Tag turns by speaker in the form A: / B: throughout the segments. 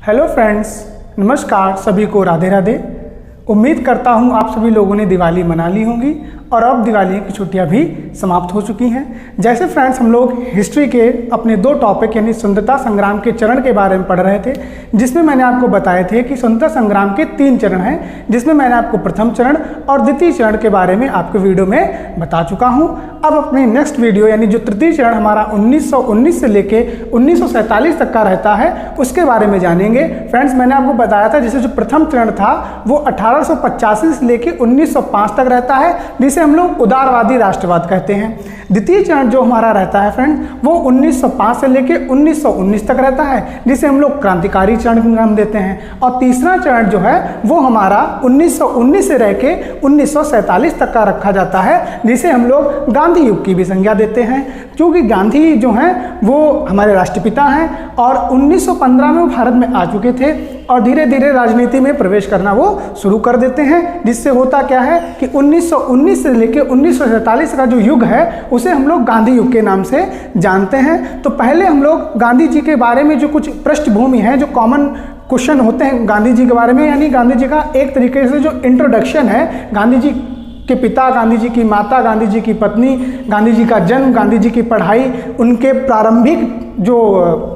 A: Hello friends, नमस्कार सभी को, राधे राधे। उम्मीद करता हूँ आप सभी लोगों ने दिवाली मना ली होंगी और अब दिवाली की छुट्टियां भी समाप्त हो चुकी हैं। जैसे फ्रेंड्स हम लोग हिस्ट्री के अपने दो टॉपिक यानी स्वतंत्रता संग्राम के चरण के बारे में पढ़ रहे थे, जिसमें मैंने आपको बताए थे कि स्वतंत्रता संग्राम के 3 चरण हैं, जिसमें मैंने आपको प्रथम चरण और द्वितीय चरण के बारे में आपको वीडियो में बता चुका हूँ। अब अपने नेक्स्ट वीडियो यानी जो तृतीय चरण हमारा 1919 से लेके 1947 तक का रहता है, उसके बारे में जानेंगे। फ्रेंड्स मैंने आपको बताया था जैसे जो प्रथम चरण था वो 1885 से लेके 1905 तक रहता है, जिसे हम लोग उदारवादी राष्ट्रवाद कहते हैं। द्वितीय चरण जो हमारा रहता है फ्रेंड वो 1905 से लेके 1919 तक रहता है, जिसे हम लोग क्रांतिकारी चरण का नाम देते हैं। और तीसरा चरण जो है वो हमारा 1919 से रह के 1947 तक का रखा जाता है, जिसे हम लोग गांधी युग की भी संज्ञा देते हैं, क्योंकि गांधी जो हैं वो हमारे राष्ट्रपिता हैं और 1915 में वो भारत में आ चुके थे और धीरे धीरे राजनीति में प्रवेश करना वो शुरू कर देते हैं। जिससे होता क्या है कि 1919 से लेकर 1947 का जो युग है उसे हम लोग गांधी युग के नाम से जानते हैं। तो पहले हम लोग गांधी जी के बारे में जो कुछ पृष्ठभूमि है, जो कॉमन क्वेश्चन होते हैं गांधी जी के बारे में, यानी गांधी जी का एक तरीके से जो इंट्रोडक्शन है, गांधी जी के पिता, गांधी जी की माता, गांधी जी की पत्नी, गांधी जी का जन्म, गांधी जी की पढ़ाई, उनके प्रारंभिक जो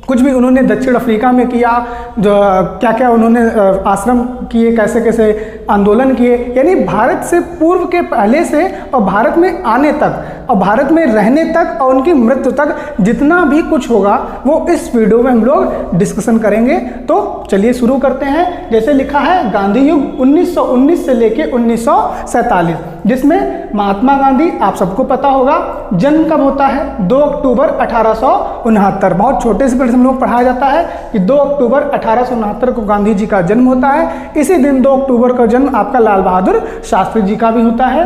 A: कुछ भी उन्होंने दक्षिण अफ्रीका में किया, जो क्या क्या उन्होंने आश्रम किए, कैसे कैसे आंदोलन किए, यानी भारत से पूर्व के पहले से और भारत में आने तक और भारत में रहने तक और उनकी मृत्यु तक जितना भी कुछ होगा वो इस वीडियो में हम लोग डिस्कशन करेंगे। तो चलिए शुरू करते हैं। जैसे लिखा है गांधी युग 1919 से लेके 1947, जिसमें महात्मा गांधी आप सबको पता होगा जन्म कब होता है, 2 अक्टूबर 1869। बहुत छोटे से हम लोग पढ़ाया जाता है कि 2 अक्टूबर 1869 को गांधी जी का जन्म होता है। इसी दिन 2 अक्टूबर का जन्म आपका लाल बहादुर शास्त्री जी का भी होता है।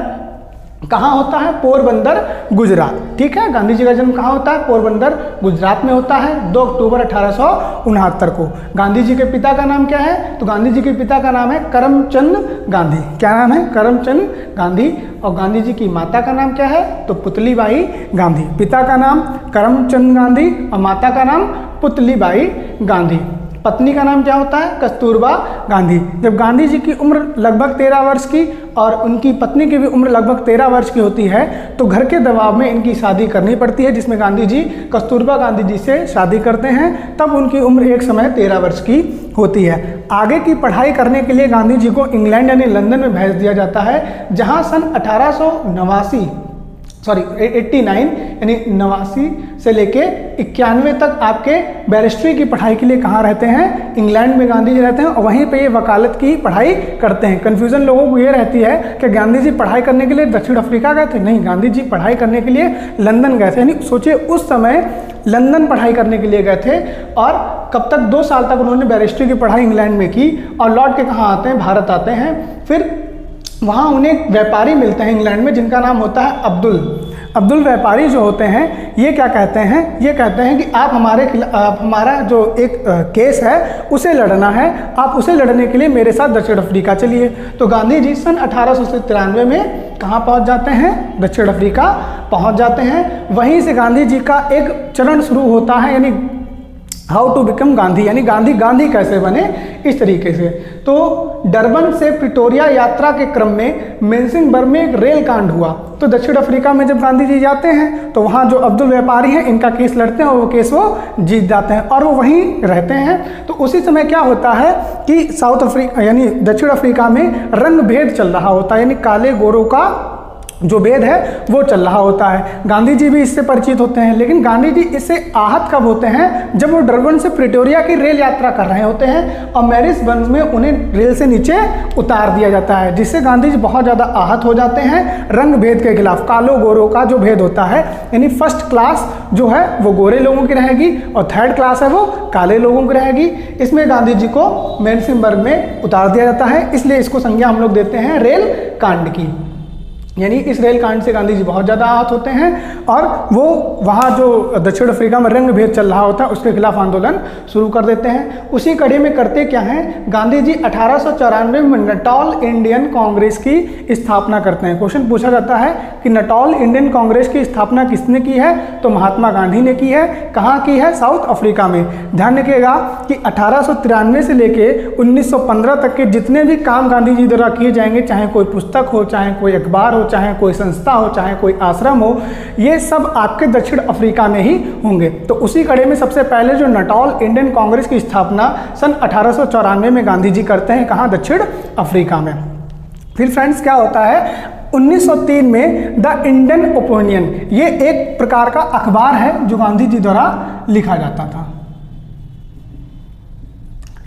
A: कहाँ होता है? पोरबंदर, गुजरात। ठीक है, गांधी जी का जन्म कहाँ होता है? पोरबंदर, गुजरात में होता है 2 अक्टूबर 1869 को। गांधी जी के पिता का नाम क्या है? तो गांधी जी के पिता का नाम है करमचंद गांधी। क्या नाम है? करमचंद गांधी। और गांधी जी की माता का नाम क्या है? तो पुतलीबाई गांधी। पिता का नाम करमचंद गांधी और माता का नाम पुतलीबाई गांधी। पत्नी का नाम क्या होता है? कस्तूरबा गांधी। जब गांधी जी की उम्र लगभग 13 वर्ष की और उनकी पत्नी की भी उम्र लगभग 13 वर्ष की होती है तो घर के दबाव में इनकी शादी करनी पड़ती है, जिसमें गांधी जी कस्तूरबा गांधी जी से शादी करते हैं। तब उनकी उम्र एक समय 13 वर्ष की होती है। आगे की पढ़ाई करने के लिए गांधी जी को इंग्लैंड यानी लंदन में भेज दिया जाता है, जहाँ सन 89 यानी 89 से लेके 91 तक आपके बैरिस्ट्री की पढ़ाई के लिए कहाँ रहते हैं? इंग्लैंड में गांधी जी रहते हैं और वहीं पे ये वकालत की पढ़ाई करते हैं। कन्फ्यूजन लोगों को ये रहती है कि गांधी जी पढ़ाई करने के लिए दक्षिण अफ्रीका गए थे। नहीं, गांधी जी पढ़ाई करने के लिए लंदन गए थे। यानी सोचिए उस समय लंदन पढ़ाई करने के लिए गए थे और कब तक? 2 साल तक उन्होंने बैरिस्ट्री की पढ़ाई इंग्लैंड में की और लौट के कहाँ आते हैं? भारत आते हैं। फिर वहाँ उन्हें व्यापारी मिलते हैं इंग्लैंड में, जिनका नाम होता है अब्दुल व्यापारी जो होते हैं ये क्या कहते हैं? ये कहते हैं कि आप हमारा जो एक केस है उसे लड़ना है, आप उसे लड़ने के लिए मेरे साथ दक्षिण अफ्रीका चलिए। तो गांधी जी सन 1893 में कहाँ पहुँच जाते हैं? दक्षिण अफ्रीका पहुँच जाते हैं। वहीं से गांधी जी का एक चरण शुरू होता है, यानी हाउ टू बिकम गांधी, यानी गांधी कैसे बने, इस तरीके से। तो डरबन से प्रिटोरिया यात्रा के क्रम में मेंसिंगबर्ग में एक रेल कांड हुआ। तो दक्षिण अफ्रीका में जब गांधी जी जाते हैं तो वहाँ जो अब्दुल व्यापारी हैं इनका केस लड़ते हैं और वो केस वो जीत जाते हैं और वो वहीं रहते हैं। तो उसी समय क्या होता है कि साउथ अफ्रीका यानी दक्षिण अफ्रीका में रंग भेद चल रहा होता है, यानी काले गोरों का जो भेद है वो चल रहा होता है। गांधी जी भी इससे परिचित होते हैं, लेकिन गांधी जी इससे आहत कब होते हैं? जब वो डरबन से प्रिटोरिया की रेल यात्रा कर रहे होते हैं और मैरिसबर्ग में उन्हें रेल से नीचे उतार दिया जाता है, जिससे गांधी जी बहुत ज़्यादा आहत हो जाते हैं रंग भेद के खिलाफ। कालो गोरों का जो भेद होता है, यानी फर्स्ट क्लास जो है वो गोरे लोगों की रहेगी और थर्ड क्लास है वो काले लोगों की रहेगी। इसमें गांधी जी को मैरिसबर्ग में उतार दिया जाता है, इसलिए इसको संज्ञा हम लोग देते हैं रेल कांड की। यानी इस रेल कांड से गांधी जी बहुत ज़्यादा आहत होते हैं और वो वहाँ जो दक्षिण अफ्रीका में रंग भेद चल रहा होता है उसके खिलाफ आंदोलन शुरू कर देते हैं। उसी कड़ी में करते क्या हैं? गांधी जी 1894 में नटाल इंडियन कांग्रेस की स्थापना करते हैं। क्वेश्चन पूछा जाता है कि कि नटॉल इंडियन कांग्रेस की स्थापना किसने की है, तो महात्मा गांधी ने की है। कहाँ की है, साउथ अफ्रीका में। ध्यान रखिएगा कि 1893 से लेके 1915 तक के जितने भी काम गांधी जी द्वारा किए जाएंगे, चाहे कोई पुस्तक हो, चाहे कोई अखबार हो, चाहे कोई संस्था हो, चाहे कोई आश्रम हो, ये सब आपके दक्षिण अफ्रीका में ही होंगे। तो उसी कड़े में सबसे पहले जो नटॉल इंडियन कांग्रेस की स्थापना सन 1894 में गांधी जी करते हैं, कहाँ, दक्षिण अफ्रीका में। फिर फ्रेंड्स क्या होता है, 1903 में द इंडियन ओपिनियन, ये एक प्रकार का अखबार है जो गांधी जी द्वारा लिखा जाता था।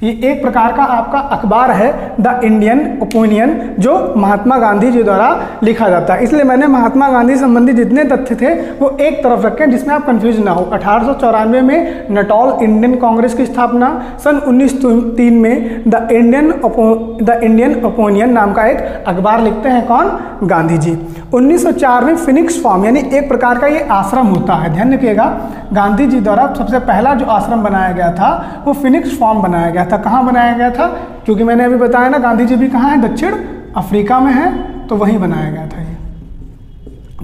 A: ये एक प्रकार का आपका अखबार है द इंडियन ओपिनियन, जो महात्मा गांधी जी द्वारा लिखा जाता है। इसलिए मैंने महात्मा गांधी संबंधी जितने तथ्य थे वो एक तरफ रखे जिसमें आप कंफ्यूज ना हो। 1894 में नटॉल इंडियन कांग्रेस की स्थापना, सन 1903 में द इंडियन ओपिनियन नाम का एक अखबार लिखते हैं कौन, गांधी जी। 1904 में फिनिक्स फॉर्म, यानी एक प्रकार का ये आश्रम होता है। ध्यान रखिएगा, गांधी जी द्वारा सबसे पहला जो आश्रम बनाया गया था वो फिनिक्स फॉर्म बनाया गया था। कहाँ बनाया गया था, क्योंकि मैंने अभी बताया ना गांधी जी भी कहाँ है, दक्षिण अफ्रीका में है, तो वहीं बनाया गया था ये,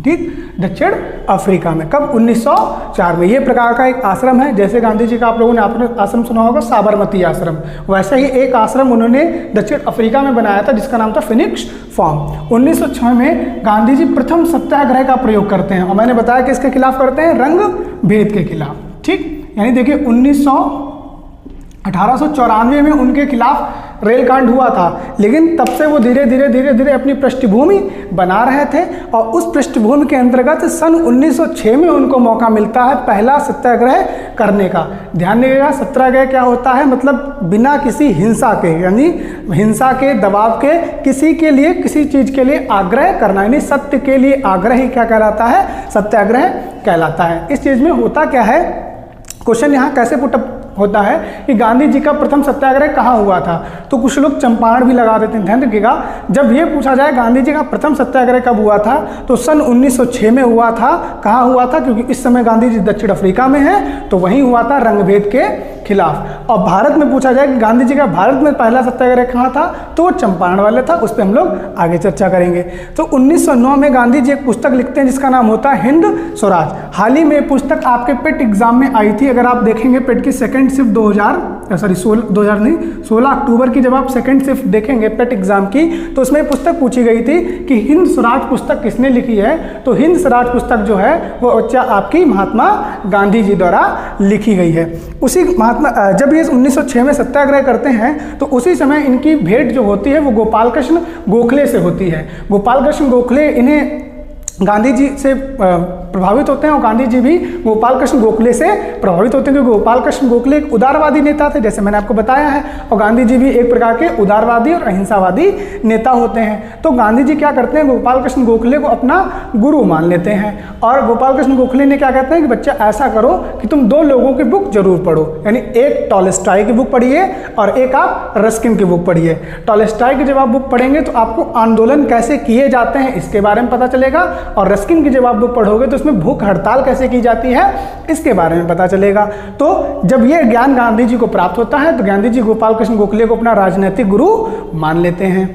A: ठीक, दक्षिण अफ्रीका में। कब, 1904 में। ये प्रकार का एक आश्रम है, जैसे गांधी जी का आप लोगों ने आश्रम सुना होगा साबरमती आश्रम, वैसे ही एक आश्रम उन्होंने दक्षिण अफ्रीका में बनाया था जिसका नाम था फिनिक्स फॉर्म। 1906 में गांधी जी प्रथम सत्याग्रह का प्रयोग करते हैं, और मैंने बताया कि इसके खिलाफ करते हैं, रंग भेद के खिलाफ, ठीक। यानी देखिए 1894 में उनके खिलाफ रेल कांड हुआ था, लेकिन तब से वो धीरे धीरे अपनी पृष्ठभूमि बना रहे थे, और उस पृष्ठभूमि के अंतर्गत सन 1906 में उनको मौका मिलता है पहला सत्याग्रह करने का। ध्यान दीजिएगा, सत्याग्रह क्या होता है, मतलब बिना किसी हिंसा के, यानी हिंसा के दबाव के किसी के लिए, किसी चीज के लिए आग्रह करना, यानी सत्य के लिए आग्रह ही क्या कहलाता है, सत्याग्रह कहलाता है। इस चीज में होता क्या है, क्वेश्चन यहाँ कैसे पुटअप होता है कि गांधी जी का प्रथम सत्याग्रह कहाँ हुआ था, तो कुछ लोग चंपारण भी लगा देते हैं। ध्यान रखिएगा, जब ये पूछा जाए गांधी जी का प्रथम सत्याग्रह कब हुआ था, तो सन 1906 में हुआ था। कहाँ हुआ था, क्योंकि इस समय गांधी जी दक्षिण अफ्रीका में है, तो वहीं हुआ था रंगभेद के खिलाफ। और भारत में पूछा जाए कि गांधी जी का भारत में पहला सत्याग्रह कहाँ था, तो वो चंपारण वाले था, उस पर हम लोग आगे चर्चा करेंगे। तो 1909 में गांधी जी एक पुस्तक लिखते हैं जिसका नाम होता है हिंद स्वराज। हाल ही में पुस्तक आपके पेट एग्जाम में आई थी, अगर आप देखेंगे पेट की सेकंड शिफ्ट 16 अक्टूबर की जब आप सेकंड शिफ्ट देखेंगे पेट एग्जाम की, तो उसमें पुस्तक पूछी गई थी कि हिंद स्वराज पुस्तक किसने लिखी है, तो हिंद स्वराज पुस्तक जो है वो आपकी महात्मा गांधी जी द्वारा लिखी गई है। उसी महात्मा, जब ये 1906 में सत्याग्रह करते हैं तो उसी समय इनकी भेंट जो होती है वो गोपाल कृष्ण गोखले से होती है। गोपाल कृष्ण गोखले इन्हें गांधी जी से प्रभावित होते हैं, और गांधी जी भी गोपाल कृष्ण गोखले से प्रभावित होते हैं, क्योंकि गोपाल कृष्ण गोखले एक उदारवादी नेता थे, जैसे मैंने आपको बताया है, और गांधी जी भी एक प्रकार के उदारवादी और अहिंसावादी नेता होते हैं। तो गांधी जी क्या करते हैं, गोपाल कृष्ण गोखले को अपना गुरु मान लेते हैं, और गोपाल कृष्ण गोखले ने क्या कहते हैं कि बच्चा ऐसा करो कि तुम दो लोगों की बुक जरूर पढ़ो, यानी एक टॉलस्टॉय की बुक पढ़िए और एक आप रस्किन की बुक पढ़िए। टॉलस्टॉय की जब आप बुक पढ़ेंगे तो आपको आंदोलन कैसे किए जाते हैं इसके बारे में पता चलेगा, और रस्किन की जब आप बुक पढ़ोगे तो उसमें भूख हड़ताल कैसे की जाती है इसके बारे में पता चलेगा। तो जब ये ज्ञान गांधी जी को प्राप्त होता है तो गांधी जी गोपाल कृष्ण गोखले को अपना राजनीतिक गुरु मान लेते हैं,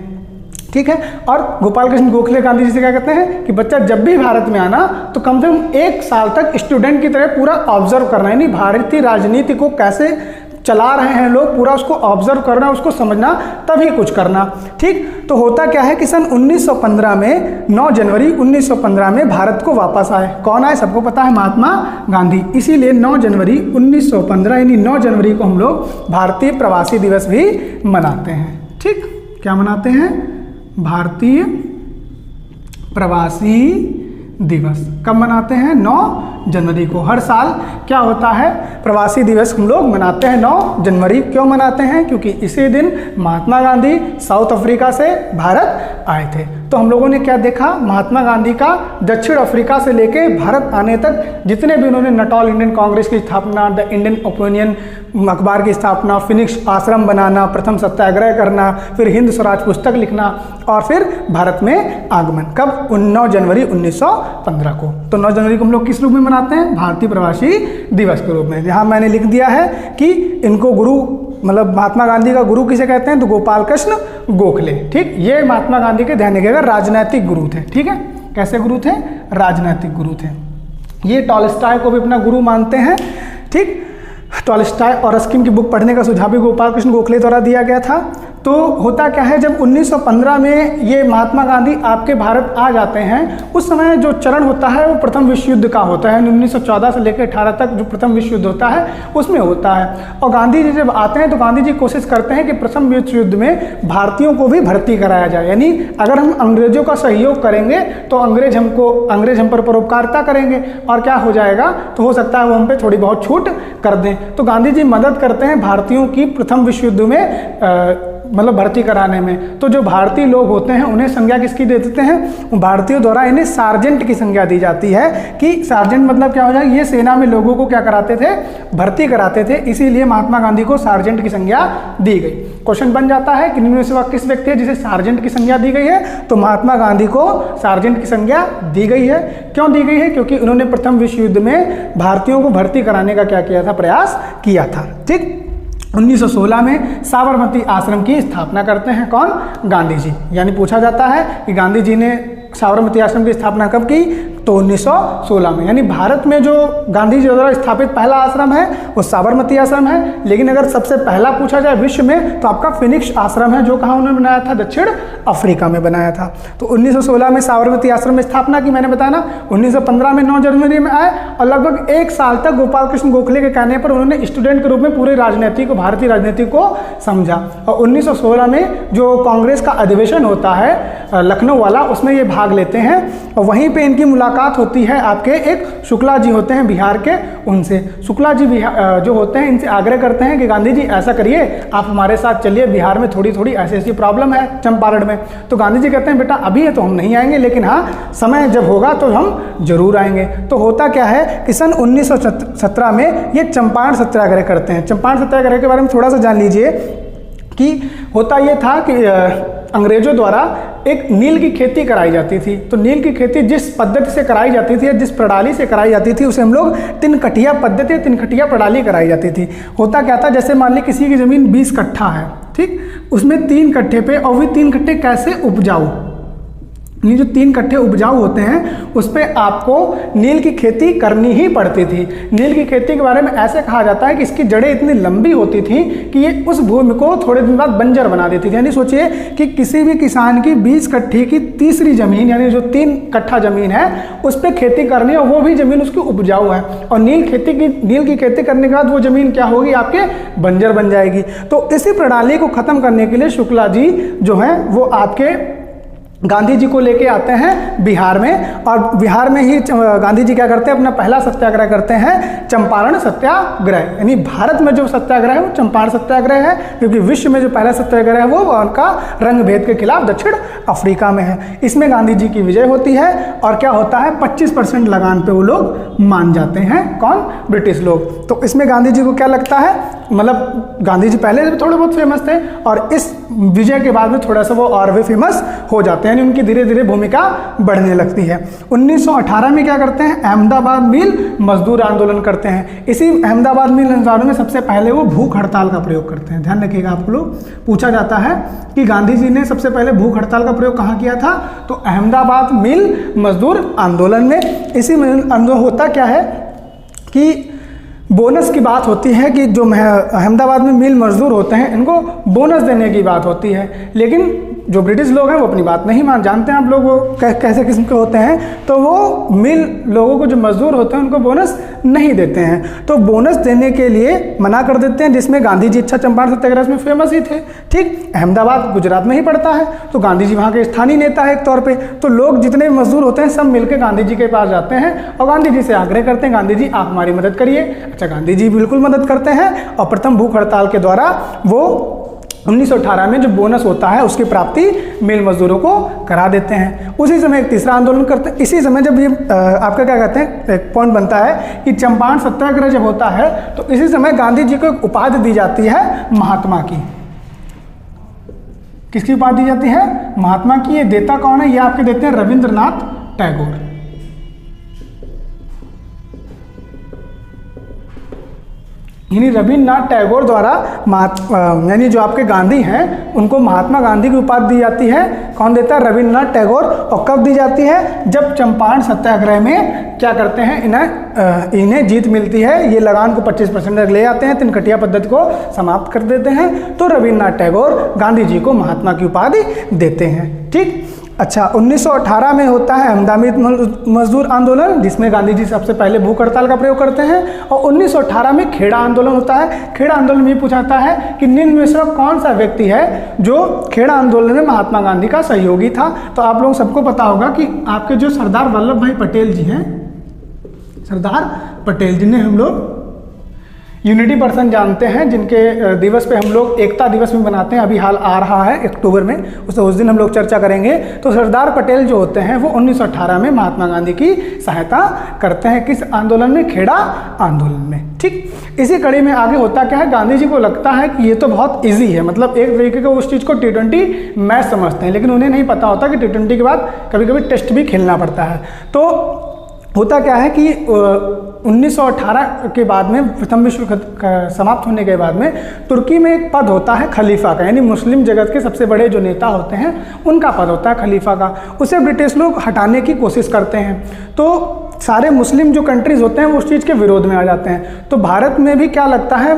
A: ठीक है। और गोपाल कृष्ण गोखले गांधी जी से क्या कहते हैं कि बच्चा जब भी भारत में आना तो कम से कम 1 साल तक स्टूडेंट की तरह पूरा ऑब्जर्व करना, यानी भारतीय राजनीति को कैसे चला रहे हैं लोग, पूरा उसको ऑब्जर्व करना, उसको समझना, तभी कुछ करना, ठीक। तो होता क्या है कि सन 1915 में 9 जनवरी 1915 में भारत को वापस आए। कौन आए, सबको पता है, महात्मा गांधी। इसीलिए 9 जनवरी 1915 यानी 9 जनवरी को हम लोग भारतीय प्रवासी दिवस भी मनाते हैं, ठीक। क्या मनाते हैं, भारतीय प्रवासी दिवस कब मनाते हैं, 9 जनवरी को। हर साल क्या होता है, प्रवासी दिवस हम लोग मनाते हैं 9 जनवरी। क्यों मनाते हैं, क्योंकि इसी दिन महात्मा गांधी साउथ अफ्रीका से भारत आए थे। तो हम लोगों ने क्या देखा, महात्मा गांधी का दक्षिण अफ्रीका से लेके भारत आने तक जितने भी उन्होंने नटॉल इंडियन कांग्रेस की स्थापना, द इंडियन ओपिनियन अखबार की स्थापना, फिनिक्स आश्रम बनाना, प्रथम सत्याग्रह करना, फिर हिंद स्वराज पुस्तक लिखना, और फिर भारत में आगमन कब, 9 जनवरी 1915 को। तो 9 जनवरी को हम लोग किस रूप में मनाते हैं, भारतीय प्रवासी दिवस के रूप में। यहाँ मैंने लिख दिया है कि इनको गुरु, मतलब महात्मा गांधी का गुरु किसे कहते हैं, तो गोपाल कृष्ण गोखले, ठीक। ये महात्मा गांधी के, ध्यान रखिएगा, राजनैतिक गुरु थे, ठीक है। कैसे गुरु थे? राजनैतिक गुरु थे। ये टॉलस्टॉय को भी अपना गुरु मानते हैं। ठीक, टॉलस्टॉय और रस्किन की बुक पढ़ने का सुझाव भी गोपाल कृष्ण गोखले द्वारा दिया गया था। तो होता क्या है, जब 1915 में ये महात्मा गांधी आपके भारत आ जाते हैं, उस समय जो चरण होता है वो प्रथम विश्व युद्ध का होता है। 1914 से लेकर 18 तक जो प्रथम विश्व युद्ध होता है उसमें होता है। और गांधी जी जब आते हैं तो गांधी जी कोशिश करते हैं कि प्रथम विश्व युद्ध में भारतीयों को भी भर्ती कराया जाए, यानी अगर हम अंग्रेजों का सहयोग करेंगे तो अंग्रेज हम पर परोपकारिता करेंगे और क्या हो जाएगा, तो हो सकता है वो हम पे थोड़ी बहुत छूट कर दें। तो गांधी जी मदद करते हैं भारतीयों की प्रथम विश्व युद्ध में मतलब भर्ती कराने में। तो जो भारतीय लोग होते हैं उन्हें संज्ञा किसकी दे देते हैं? भारतीयों द्वारा इन्हें सार्जेंट की संज्ञा दी जाती है कि सार्जेंट मतलब क्या हो जाए, ये सेना में लोगों को क्या कराते थे? भर्ती कराते थे। इसीलिए महात्मा गांधी को सार्जेंट की संज्ञा दी गई। क्वेश्चन बन जाता है कि निम्न में से वह किस व्यक्ति है जिसे सार्जेंट की संज्ञा दी गई है? तो महात्मा गांधी को सार्जेंट की संज्ञा दी गई है। क्यों दी गई है? क्योंकि उन्होंने प्रथम विश्व युद्ध में भारतीयों को भर्ती कराने का क्या किया था? प्रयास किया था। ठीक, 1916 में साबरमती आश्रम की स्थापना करते हैं कौन? गांधी जी। यानी पूछा जाता है कि गांधी जी ने साबरमती आश्रम की स्थापना कब की? तो 1916 में। यानी भारत में जो गांधी जी द्वारा स्थापित पहला आश्रम है वो साबरमती आश्रम है। लेकिन अगर सबसे पहला पूछा जाए विश्व में तो आपका फिनिक्स आश्रम है, जो कहाँ उन्होंने बनाया था? दक्षिण अफ्रीका में बनाया था। तो 1916 में साबरमती आश्रम में स्थापना की, मैंने बताया ना। 1915 में 9 जनवरी में आए और लगभग 1 साल तक गोपाल कृष्ण गोखले के कहने पर उन्होंने स्टूडेंट के रूप में पूरे राजनीति को, भारतीय राजनीति को समझा। और 1916 में जो कांग्रेस का अधिवेशन होता है लखनऊ वाला, उसमें ये भाग लेते हैं और वहीं पे इनकी मुलाकात होती है आपके एक शुक्ला जी होते हैं बिहार के, उनसे। शुक्ला जी जो होते हैं इनसे आग्रह करते हैं कि गांधी जी ऐसा करिए, आप हमारे साथ चलिए, बिहार में थोड़ी थोड़ी ऐसी ऐसी प्रॉब्लम है चंपारण में। तो गांधी जी कहते हैं बेटा अभी है तो हम नहीं आएंगे, लेकिन हाँ समय जब होगा तो हम जरूर आएंगे। तो होता क्या है कि सन 1917 में ये चंपारण सत्याग्रह करते हैं। चंपारण सत्याग्रह के बारे में थोड़ा सा जान लीजिए कि होता ये था कि अंग्रेजों द्वारा एक नील की खेती कराई जाती थी। तो नील की खेती जिस पद्धति से कराई जाती थी या जिस प्रणाली से कराई जाती थी उसे हम लोग तिनकटिया पद्धति, तिनकटिया प्रणाली कराई जाती थी। होता क्या था, जैसे मान ली किसी की ज़मीन 20 कट्ठा है, ठीक, उसमें 3 कट्ठे पे, और वो 3 कट्ठे कैसे उपजाऊ, ये जो 3 कट्ठे उपजाऊ होते हैं उस पर आपको नील की खेती करनी ही पड़ती थी। नील की खेती के बारे में ऐसे कहा जाता है कि इसकी जड़ें इतनी लंबी होती थी कि ये उस भूमि को थोड़े दिन बाद बंजर बना देती थी। यानी सोचिए कि किसी भी किसान की 20 कट्ठे की तीसरी जमीन, यानी जो 3 कट्ठा जमीन है उस पर खेती करनी है, और वो भी जमीन उसकी उपजाऊ है। और नील की खेती करने के बाद वो जमीन क्या होगी, आपके बंजर बन जाएगी। तो इसी प्रणाली को खत्म करने के लिए शुक्ला जी जो है वो आपके गांधी जी को लेके आते हैं बिहार में, और बिहार में ही गांधी जी क्या करते हैं, अपना पहला सत्याग्रह करते हैं चंपारण सत्याग्रह। यानी भारत में जो सत्याग्रह है वो चंपारण सत्याग्रह है, क्योंकि विश्व में जो पहला सत्याग्रह है वो उनका रंग भेद के खिलाफ दक्षिण अफ्रीका में है। इसमें गांधी जी की विजय होती है और क्या होता है, 25% लगान पे वो लोग मान जाते हैं, कौन, ब्रिटिश लोग। तो इसमें गांधी जी को क्या लगता है, मतलब गांधी जी पहले से थोड़े बहुत फेमस थे और इस विजय के बाद में थोड़ा सा वो और भी फेमस हो जाते हैं, यानी उनकी धीरे धीरे भूमिका बढ़ने लगती है। 1918 में क्या करते हैं, अहमदाबाद मिल मजदूर आंदोलन करते हैं। इसी अहमदाबाद मिल आंदोलन में सबसे पहले वो भूख हड़ताल का प्रयोग करते हैं। ध्यान रखिएगा, आप लोग पूछा जाता है कि गांधी जी ने सबसे पहले भूख हड़ताल का प्रयोग कहाँ किया था, तो अहमदाबाद मिल मजदूर आंदोलन में। इसी आंदोलन होता क्या है कि बोनस की बात होती है कि जो अहमदाबाद में मिल मजदूर होते हैं इनको बोनस देने की बात होती है, लेकिन जो ब्रिटिश लोग हैं वो अपनी बात नहीं मान, जानते हैं आप लोग वो कैसे किस्म के होते हैं, तो वो मिल लोगों को, जो मजदूर होते हैं उनको बोनस नहीं देते हैं, तो बोनस देने के लिए मना कर देते हैं। जिसमें गांधी जी अच्छा चंपारण सत्याग्रह में फेमस ही थे, ठीक, अहमदाबाद गुजरात में ही पड़ता है, तो गांधी जी वहाँ के स्थानीय नेता है एक तौर पर। तो लोग जितने भी मजदूर होते हैं सब मिलकर गांधी जी के पास जाते हैं और गांधी जी से आग्रह करते हैं, गांधी जी आप हमारी मदद करिए। अच्छा, गांधी जी बिल्कुल मदद करते हैं और प्रथम भूख हड़ताल के द्वारा वो 1918 में जो बोनस होता है उसकी प्राप्ति मिल मजदूरों को करा देते हैं। उसी समय एक तीसरा आंदोलन करते हैं। इसी समय जब ये आपका क्या कहते हैं, एक पॉइंट बनता है कि चंपारण सत्याग्रह जब होता है तो इसी समय गांधी जी को एक उपाधि दी जाती है महात्मा की। किसकी उपाधि दी जाती है, महात्मा की। ये देता कौन है, ये आपके देते हैं रविंद्रनाथ टैगोर। यानी रविन्द्रनाथ टैगोर द्वारा यानी जो आपके गांधी हैं उनको महात्मा गांधी की उपाधि दी जाती है। कौन देता है? रविन्द्रनाथ टैगोर। और कब दी जाती है? जब चंपारण सत्याग्रह में क्या करते हैं, इन्हें जीत मिलती है। ये लगान को 25% तक ले आते हैं, तिनकटिया पद्धति को समाप्त कर देते हैं। तो रविन्द्रनाथ टैगोर गांधी जी को महात्मा की उपाधि देते हैं। ठीक। अच्छा, 1918 में होता है अहमदाबाद मजदूर आंदोलन, जिसमें गांधी जी सबसे पहले भूख हड़ताल का प्रयोग करते हैं। और 1918 में खेड़ा आंदोलन होता है। खेड़ा आंदोलन में पूछा जाता है कि निम्न में से कौन सा व्यक्ति है जो खेड़ा आंदोलन में महात्मा गांधी का सहयोगी था। तो आप लोग सबको पता होगा कि आपके जो सरदार वल्लभ भाई पटेल जी हैं, सरदार पटेल जिन्हें हम लोग यूनिटी पर्सन जानते हैं, जिनके दिवस पे हम लोग एकता दिवस भी मनाते हैं, अभी हाल आ रहा है अक्टूबर में, उस दिन हम लोग चर्चा करेंगे। तो सरदार पटेल जो होते हैं वो 1918 में महात्मा गांधी की सहायता करते हैं। किस आंदोलन में? खेड़ा आंदोलन में। ठीक। इसी कड़ी में आगे होता क्या है, गांधी जी को लगता है कि ये तो बहुत ईजी है, मतलब एक तरीके का उस चीज़ को T20 मैच समझते हैं, लेकिन उन्हें नहीं पता होता कि T20 के बाद कभी कभी टेस्ट भी खेलना पड़ता है। तो होता क्या है कि 1918 के बाद में, प्रथम विश्व समाप्त होने के बाद में, तुर्की में एक पद होता है खलीफा का, यानी मुस्लिम जगत के सबसे बड़े जो नेता होते हैं उनका पद होता है खलीफा का। उसे ब्रिटिश लोग हटाने की कोशिश करते हैं। तो सारे मुस्लिम जो कंट्रीज़ होते हैं वो उस चीज़ के विरोध में आ जाते हैं। तो भारत में भी क्या लगता है,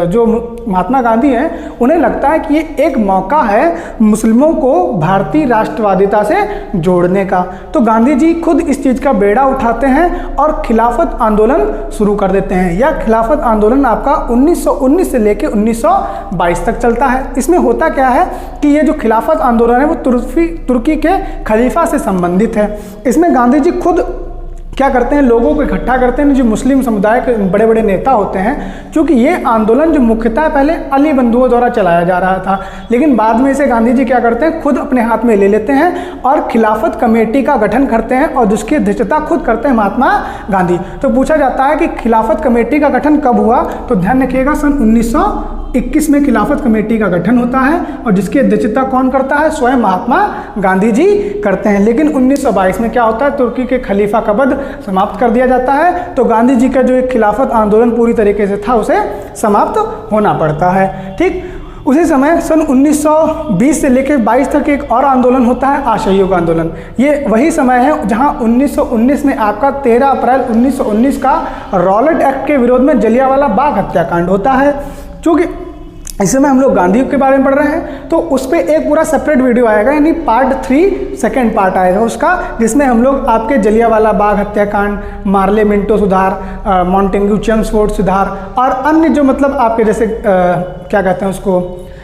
A: जो महात्मा गांधी हैं उन्हें लगता है कि ये एक मौका है मुस्लिमों को भारतीय राष्ट्रवादिता से जोड़ने का। तो गांधी जी खुद इस चीज़ का बेड़ा उठाते हैं और खिलाफत आंदोलन शुरू कर देते हैं। यह खिलाफत आंदोलन आपका 1919 से लेकर 1922 तक चलता है। इसमें होता क्या है कि ये जो खिलाफत आंदोलन है वो तुर्की के खलीफा से संबंधित है। इसमें गांधी जी खुद क्या करते हैं, लोगों को इकट्ठा करते हैं, जो मुस्लिम समुदाय के बड़े बड़े नेता होते हैं। क्योंकि ये आंदोलन जो मुख्यतः पहले अली बंधुओं द्वारा चलाया जा रहा था, लेकिन बाद में इसे गांधी जी क्या करते हैं, खुद अपने हाथ में ले लेते हैं और खिलाफत कमेटी का गठन करते हैं और जिसकी अध्यक्षता खुद करते हैं महात्मा गांधी। तो पूछा जाता है कि खिलाफत कमेटी का गठन कब हुआ? तो ध्यान रखिएगा, सन 1921 में खिलाफत कमेटी का गठन होता है और जिसकी अध्यक्षता कौन करता है? स्वयं महात्मा गांधी जी करते हैं। लेकिन 1922 में क्या होता है, तुर्की के खलीफा का पद समाप्त कर दिया जाता है। तो गांधी जी का जो एक खिलाफत आंदोलन पूरी तरीके से था उसे समाप्त होना पड़ता है। ठीक। उसी समय सन 1920 से लेकर 22 तक एक और आंदोलन होता है, असहयोग आंदोलन। ये वही समय है जहां 1919 में आपका 13 अप्रैल 1919 का रॉलेट एक्ट के विरोध में जलियांवाला बाग हत्याकांड होता है। चूँकि इस समय हम लोग गांधी के बारे में पढ़ रहे हैं तो उस पर एक पूरा सेपरेट वीडियो आएगा, यानी पार्ट 3 सेकेंड पार्ट आएगा उसका, जिसमें हम लोग आपके जलियांवाला बाग हत्याकांड, मार्ले मिंटो सुधार, मॉन्टेग्यू चेम्सफोर्ड सुधार और अन्य जो मतलब आपके जैसे क्या कहते हैं उसको,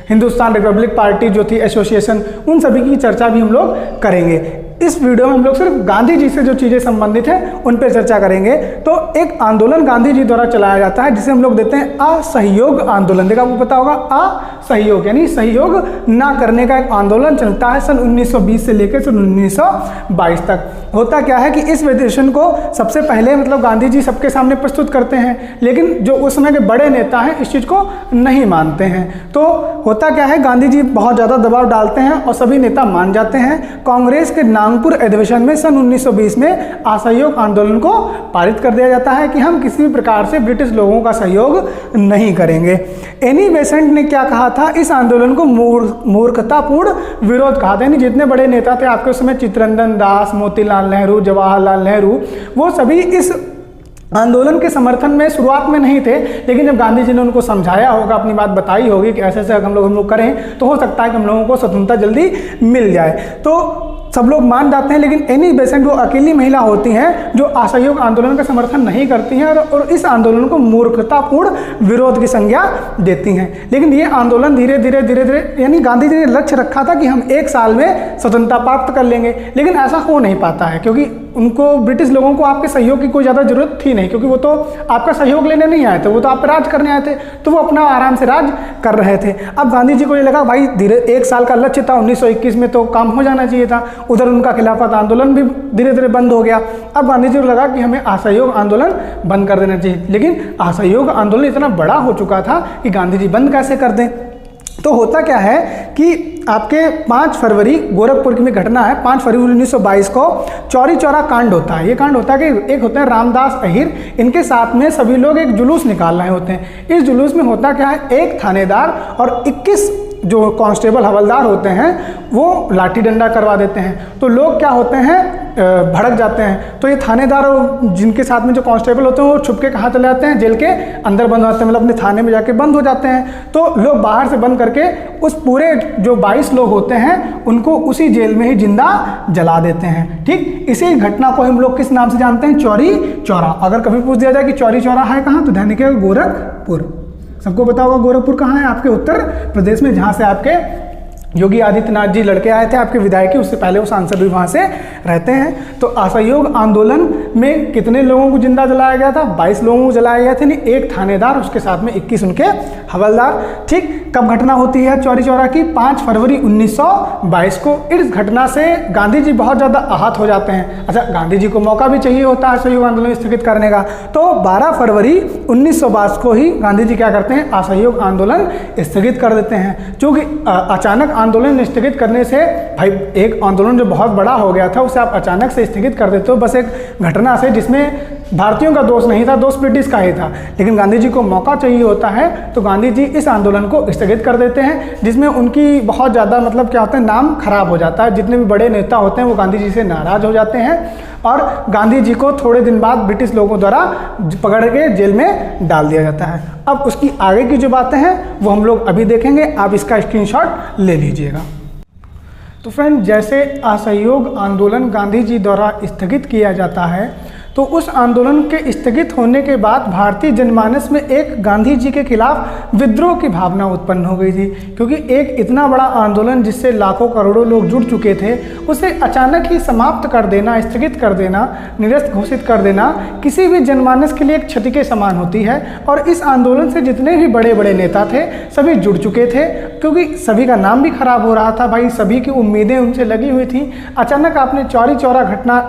A: हिंदुस्तान रिपब्लिक पार्टी जो थी एसोसिएशन, उन सभी की चर्चा भी हम लोग करेंगे। इस वीडियो में हम लोग सिर्फ गांधी जी से जो चीज़ें संबंधित हैं उन पर चर्चा करेंगे। तो एक आंदोलन गांधी जी द्वारा चलाया जाता है जिसे हम लोग देते हैं असहयोग आंदोलन। देखा आपको पता होगा, असहयोग यानी सहयोग ना करने का एक आंदोलन चलता है सन 1920 से लेकर सन 1922 तक। होता क्या है कि इस विधेयक को सबसे पहले मतलब गांधी जी सबके सामने प्रस्तुत करते हैं, लेकिन जो उस समय के बड़े नेता हैं इस चीज़ को नहीं मानते हैं। तो होता क्या है, गांधी जी बहुत ज़्यादा दबाव डालते हैं और सभी नेता मान जाते हैं। कांग्रेस के नागपुर अधिवेशन में सन 1920 में असहयोग आंदोलन को पारित कर दिया जाता है कि हम किसी भी प्रकार से ब्रिटिश लोगों का सहयोग नहीं करेंगे। एनी बेसेंट ने क्या कहा था, इस आंदोलन को मूर्खतापूर्ण विरोध कहा था। यानी जितने बड़े नेता थे आपके उस समय, चित्तरंजन दास, मोतीलाल नेहरू, जवाहरलाल नेहरू, वो सभी इस आंदोलन के समर्थन में शुरुआत में नहीं थे, लेकिन जब गांधी जी ने उनको समझाया होगा, अपनी बात बताई होगी कि ऐसे ऐसे हम लोग करें तो हो सकता है कि हम लोगों को स्वतंत्रता जल्दी मिल जाए, तो सब लोग मान जाते हैं। लेकिन एनी बेसेंट वो अकेली महिला होती हैं जो असहयोग आंदोलन का समर्थन नहीं करती हैं और इस आंदोलन को मूर्खतापूर्ण विरोध की संज्ञा देती हैं। लेकिन ये आंदोलन धीरे धीरे यानी गांधी जी ने लक्ष्य रखा था कि हम 1 साल में स्वतंत्रता प्राप्त कर लेंगे, लेकिन ऐसा हो नहीं पाता है क्योंकि उनको ब्रिटिश लोगों को आपके सहयोग की कोई ज़्यादा जरूरत थी नहीं, क्योंकि वो तो आपका सहयोग लेने नहीं आए थे, वो तो आप राज करने आए थे, तो वो अपना आराम से राज कर रहे थे। अब गांधी जी को ये लगा भाई 1 साल का लक्ष्य था, 1921 में तो काम हो जाना चाहिए था। उधर उनका खिलाफत आंदोलन भी धीरे धीरे बंद हो गया। अब गांधी जी को लगा कि हमें असहयोग आंदोलन बंद कर देना चाहिए, लेकिन असहयोग आंदोलन इतना बड़ा हो चुका था कि गांधी जी बंद कैसे कर दें। तो होता क्या है कि आपके 5 फरवरी गोरखपुर की में घटना है। 5 फरवरी 1922 को चौरी चौरा कांड होता है। ये कांड होता है कि एक होते हैं रामदास अहिर, इनके साथ में सभी लोग एक जुलूस निकाल रहे होते हैं। इस जुलूस में होता क्या है, एक थानेदार और 21 जो कांस्टेबल हवलदार होते हैं वो लाठी डंडा करवा देते हैं। तो लोग क्या होते हैं, भड़क जाते हैं। तो ये थानेदार और जिनके साथ में जो कांस्टेबल होते हैं वो छुप के कहाँ चले जाते हैं, जेल के अंदर बंद हो जाते हैं, मतलब अपने थाने में जाके बंद हो जाते हैं। तो लोग बाहर से बंद करके उस पूरे जो 22 लोग होते हैं उनको उसी जेल में ही जिंदा जला देते हैं। ठीक, इसी घटना को हम लोग किस नाम से जानते हैं, चौरी चौरा। अगर कभी पूछ दिया जाए कि चौरी चौरा है कहाँ, तो ध्यान रखिएगा गोरखपुर। सबको पता होगा गोरखपुर कहाँ है, आपके उत्तर प्रदेश में, जहाँ से आपके योगी आदित्यनाथ जी लड़के आए थे आपके विधायक, उससे पहले वो सांसद भी वहाँ से रहते हैं। तो असहयोग आंदोलन में कितने लोगों को जिंदा जलाया गया था, 22 लोगों को जलाया गया था, नहीं एक थानेदार, उसके साथ में 21 उनके हवलदार। ठीक, कब घटना होती है चौरी चौरा की, 5 फरवरी 1922 को। इस घटना से गांधी जी बहुत ज़्यादा आहत हो जाते हैं। अच्छा, गांधी जी को मौका भी चाहिए होता है असहयोग आंदोलन स्थगित करने का, तो 12 फरवरी 1922 को ही गांधी जी क्या करते हैं, असहयोग आंदोलन स्थगित कर देते हैं। क्योंकि अचानक आंदोलन स्थगित करने से, भाई एक आंदोलन जो बहुत बड़ा हो गया था उसे आप अचानक से स्थगित कर देते हो बस एक घटना से, जिसमें भारतीयों का दोष नहीं था, दोष ब्रिटिश का ही था। लेकिन गांधी जी को मौका चाहिए होता है तो गांधी जी इस आंदोलन को स्थगित कर देते हैं, जिसमें उनकी बहुत ज़्यादा मतलब क्या होता है, नाम खराब हो जाता है। जितने भी बड़े नेता होते हैं वो गांधी जी से नाराज हो जाते हैं और गांधी जी को थोड़े दिन बाद ब्रिटिश लोगों द्वारा पकड़ के जेल में डाल दिया जाता है। अब उसकी आगे की जो बातें हैं वो हम लोग अभी देखेंगे, आप इसका स्क्रीनशॉट ले लीजिएगा। तो फ्रेंड, जैसे असहयोग आंदोलन गांधी जी द्वारा स्थगित किया जाता है तो उस आंदोलन के स्थगित होने के बाद भारतीय जनमानस में एक गांधी जी के खिलाफ विद्रोह की भावना उत्पन्न हो गई थी। क्योंकि एक इतना बड़ा आंदोलन जिससे लाखों करोड़ों लोग जुड़ चुके थे, उसे अचानक ही समाप्त कर देना, स्थगित कर देना, निरस्त घोषित कर देना किसी भी जनमानस के लिए एक क्षति के समान होती है। और इस आंदोलन से जितने भी बड़े बड़े नेता थे सभी जुड़ चुके थे, क्योंकि सभी का नाम भी खराब हो रहा था, भाई सभी की उम्मीदें उनसे लगी हुई थी। अचानक आपने चौरी चौरा घटना,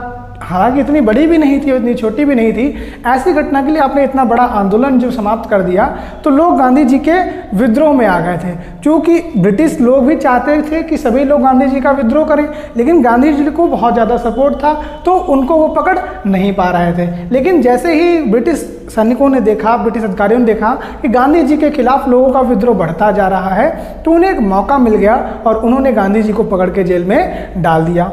A: हालांकि इतनी बड़ी भी नहीं थी, इतनी छोटी भी नहीं थी, ऐसी घटना के लिए आपने इतना बड़ा आंदोलन जो समाप्त कर दिया, तो लोग गांधी जी के विद्रोह में आ गए थे। क्योंकि ब्रिटिश लोग भी चाहते थे कि सभी लोग गांधी जी का विद्रोह करें, लेकिन गांधी जी को बहुत ज़्यादा सपोर्ट था तो उनको वो पकड़ नहीं पा रहे थे। लेकिन जैसे ही ब्रिटिश सैनिकों ने देखा, ब्रिटिश अधिकारियों ने देखा कि गांधी जी के खिलाफ लोगों का विद्रोह बढ़ता जा रहा है, तो उन्हें एक मौका मिल गया और उन्होंने गांधी जी को पकड़ के जेल में डाल दिया।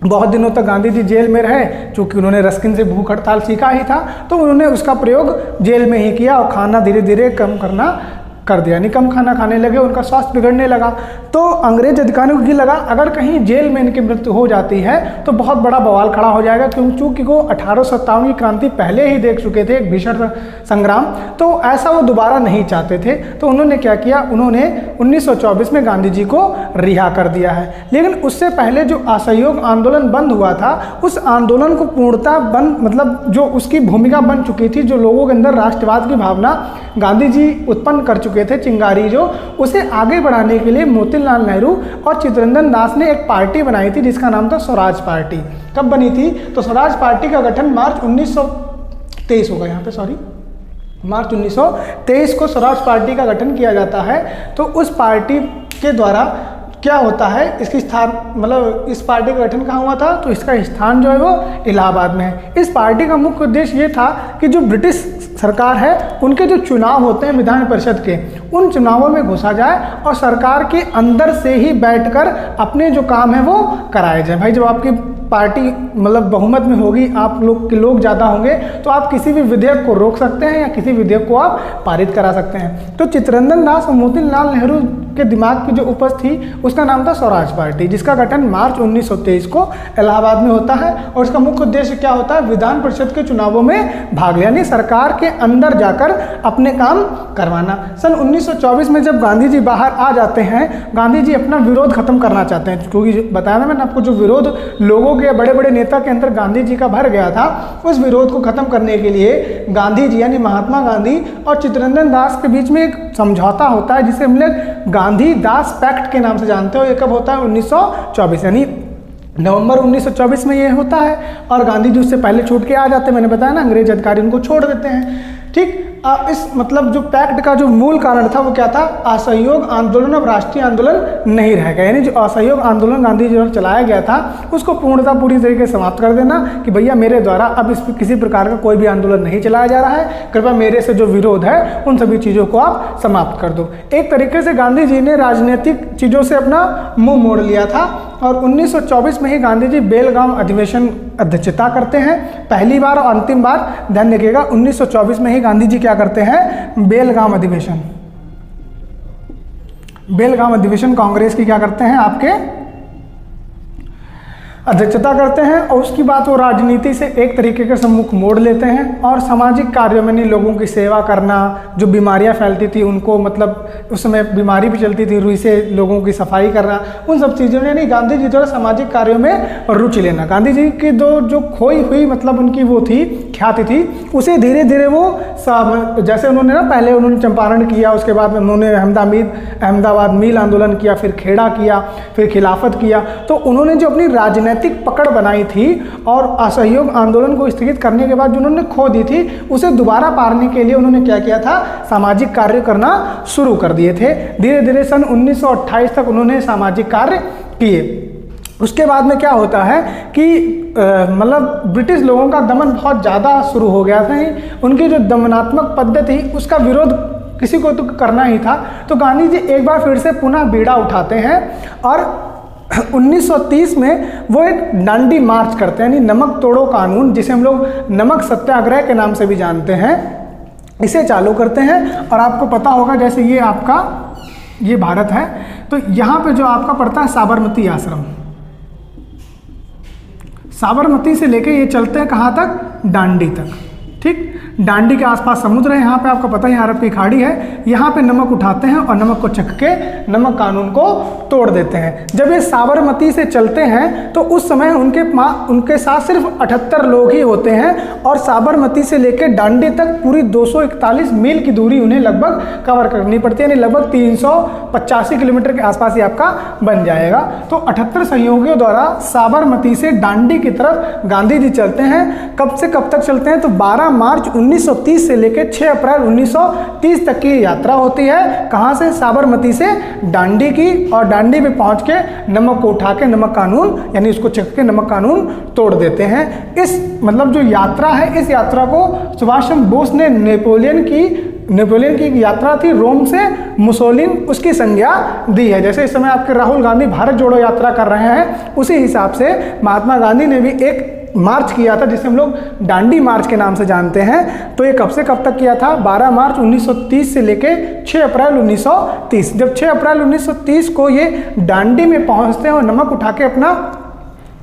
A: बहुत दिनों तक गांधी जी जेल में रहे, चूँकि उन्होंने रस्किन से भूख हड़ताल सीखा ही था, तो उन्होंने उसका प्रयोग जेल में ही किया और खाना धीरे धीरे कम करना कर दिया, यानी कम खाना खाने लगे, उनका स्वास्थ्य बिगड़ने लगा। तो अंग्रेज अधिकारियों को ये लगा अगर कहीं जेल में इनकी मृत्यु हो जाती है तो बहुत बड़ा बवाल खड़ा हो जाएगा, क्योंकि वो 1857 की क्रांति पहले ही देख चुके थे, एक भीषण संग्राम, तो ऐसा वो दोबारा नहीं चाहते थे। तो उन्होंने क्या किया, उन्होंने 1924 में गांधी जी को रिहा कर दिया है। लेकिन उससे पहले जो असहयोग आंदोलन बंद हुआ था, उस आंदोलन को पूर्णतः बंद, मतलब जो उसकी भूमिका बन चुकी थी, जो लोगों के अंदर राष्ट्रवाद की भावना गांधी जी उत्पन्न कर चुके थे, चिंगारी जो, उसे आगे बढ़ाने के लिए मोतीलाल नेहरू और चित्तरंजन दास ने एक पार्टी बनाई थी जिसका नाम था स्वराज पार्टी। कब बनी थी, तो स्वराज पार्टी का गठन मार्च 1923 होगा यहाँ पे, सॉरी, मार्च 1923 को स्वराज पार्टी का गठन किया जाता है। तो उस पार्टी के द्वारा क्या होता है, इसकी स्थान, मतलब इस पार्टी का गठन कहाँ हुआ था, तो इसका स्थान जो है वो इलाहाबाद में है। इस पार्टी का मुख्य उद्देश्य ये था कि जो ब्रिटिश सरकार है उनके जो चुनाव होते हैं विधान परिषद के, उन चुनावों में घुसा जाए और सरकार के अंदर से ही बैठकर अपने जो काम है वो कराए जाए। भाई जब आपकी पार्टी मतलब बहुमत में होगी, आप लोग के लोग ज़्यादा होंगे, तो आप किसी भी विधेयक को रोक सकते हैं या किसी विधेयक को आप पारित करा सकते हैं। तो चित्तरंजन दास और मोतीलाल नेहरू के दिमाग की जो उपज थी उसका नाम था स्वराज पार्टी, जिसका गठन मार्च 1923 को इलाहाबाद में होता है। और इसका मुख्य उद्देश्य क्या होता है, विधान परिषद के चुनावों में भाग, यानी सरकार के अंदर जाकर अपने काम करवाना। सन 1924 में जब गांधी जी बाहर आ जाते हैं, गांधी जी अपना विरोध खत्म करना चाहते हैं, क्योंकि बताया ना मैंने आपको, जो विरोध लोगों के, बड़े बड़े नेता के अंदर गांधी जी का भर गया था, उस विरोध को खत्म करने के लिए गांधी जी यानी महात्मा गांधी और चित्तरंजन दास के बीच में एक समझौता होता है जिसे हम लोग गांधी दास पैक्ट के नाम से जानते हो। ये कब होता है, 1924, यानी नवंबर 1924 में ये होता है। और गांधी जी उससे पहले छूट के आ जाते हैं, मैंने बताया ना, अंग्रेज अधिकारी उनको छोड़ देते हैं। ठीक, इस मतलब जो पैक्ट का जो मूल कारण था वो क्या था, असहयोग आंदोलन अब राष्ट्रीय आंदोलन नहीं रहेगा, यानी जो असहयोग आंदोलन गांधी जी द्वारा चलाया गया था उसको पूर्णतः पूरी तरीके से समाप्त कर देना कि भैया मेरे द्वारा अब इस किसी प्रकार का कोई भी आंदोलन नहीं चलाया जा रहा है, कृपया मेरे से जो विरोध है उन सभी चीज़ों को आप समाप्त कर दो। एक तरीके से गांधी जी ने राजनीतिक चीज़ों से अपना मुंह मोड़ लिया था और 1924 में ही गांधी जी बेलगाम अधिवेशन अध्यक्षता करते हैं, पहली बार और अंतिम बार। ध्यान रखिएगा 1924 में ही गांधी जी क्या करते हैं, बेलगाम अधिवेशन, बेलगाम अधिवेशन कांग्रेस की क्या करते हैं, आपके अध्यक्षता करते हैं। और उसकी बात वो राजनीति से एक तरीके के सम्मुख मोड़ लेते हैं और सामाजिक कार्यों में लोगों की सेवा करना, जो बीमारियां फैलती थी उनको, मतलब उस समय बीमारी भी चलती थी, रुई से लोगों की सफाई करना, उन सब चीज़ों ने नहीं, गांधी जी द्वारा सामाजिक कार्यों में रुचि लेना। गांधी जी की जो खोई हुई मतलब उनकी वो थी ख्याति थी, उसे धीरे धीरे वो जैसे उन्होंने ना पहले उन्होंने चंपारण किया, उसके बाद में उन्होंने अहमदाबाद मील आंदोलन किया, फिर खेड़ा किया, फिर खिलाफत किया, तो उन्होंने जो अपनी राजनीतिक पकड़ बनाई थी और असहयोग आंदोलन को स्थगित करने के बाद जो उन्होंने खो दी थी उसे दोबारा पाने के लिए उन्होंने क्या किया था, सामाजिक कार्य करना शुरू कर दिए थे। धीरे धीरे सन 1928 तक उन्होंने सामाजिक कार्य किए। उसके बाद में क्या होता है कि मतलब ब्रिटिश लोगों का दमन बहुत ज़्यादा शुरू हो गया था। उनकी जो दमनात्मक पद्धति उसका विरोध किसी को तो करना ही था, तो गांधी जी एक बार फिर से पुनः बीड़ा उठाते हैं और 1930 में वो एक डांडी मार्च करते हैं, यानी नमक तोड़ो कानून, जिसे हम लोग नमक सत्याग्रह के नाम से भी जानते हैं, इसे चालू करते हैं। और आपको पता होगा जैसे ये आपका ये भारत है, तो यहाँ पे जो आपका पड़ता है साबरमती आश्रम, साबरमती से लेके ये चलते हैं कहाँ तक, डांडी तक। ठीक, डांडी के आसपास समुद्र है, यहाँ पे आपको पता है अरब की खाड़ी है, यहाँ पे नमक उठाते हैं और नमक को चख के नमक कानून को तोड़ देते हैं। जब ये साबरमती से चलते हैं तो उस समय उनके साथ सिर्फ 78 लोग ही होते हैं और साबरमती से लेकर डांडी तक पूरी 241 मील की दूरी उन्हें लगभग कवर करनी पड़ती है, यानी लगभग 385 किलोमीटर के आसपास ही आपका बन जाएगा। तो 78 सहयोगियों द्वारा साबरमती से डांडी की तरफ गांधी जी चलते हैं। कब से कब तक चलते हैं, तो 12 मार्च 1930 से लेकर 6 अप्रैल 1930 तक की यात्रा होती है। कहाँ से, साबरमती से डांडी की, और डांडी पे पहुंच के नमक को उठा के नमक कानून यानी उसको चख के नमक कानून तोड़ देते हैं। इस मतलब जो यात्रा है, इस यात्रा को सुभाष चंद्र बोस ने नेपोलियन की यात्रा थी रोम से मुसोलिन, उसकी संज्ञा दी है। जैसे इस समय आपके राहुल गांधी भारत जोड़ो यात्रा कर रहे हैं, उसी हिसाब से महात्मा गांधी ने भी एक मार्च किया था जिसे हम लोग डांडी मार्च के नाम से जानते हैं। तो ये कब से कब तक किया था, 12 मार्च 1930 से लेके 6 अप्रैल 1930। जब 6 अप्रैल 1930 को ये डांडी में पहुंचते हैं और नमक उठा के अपना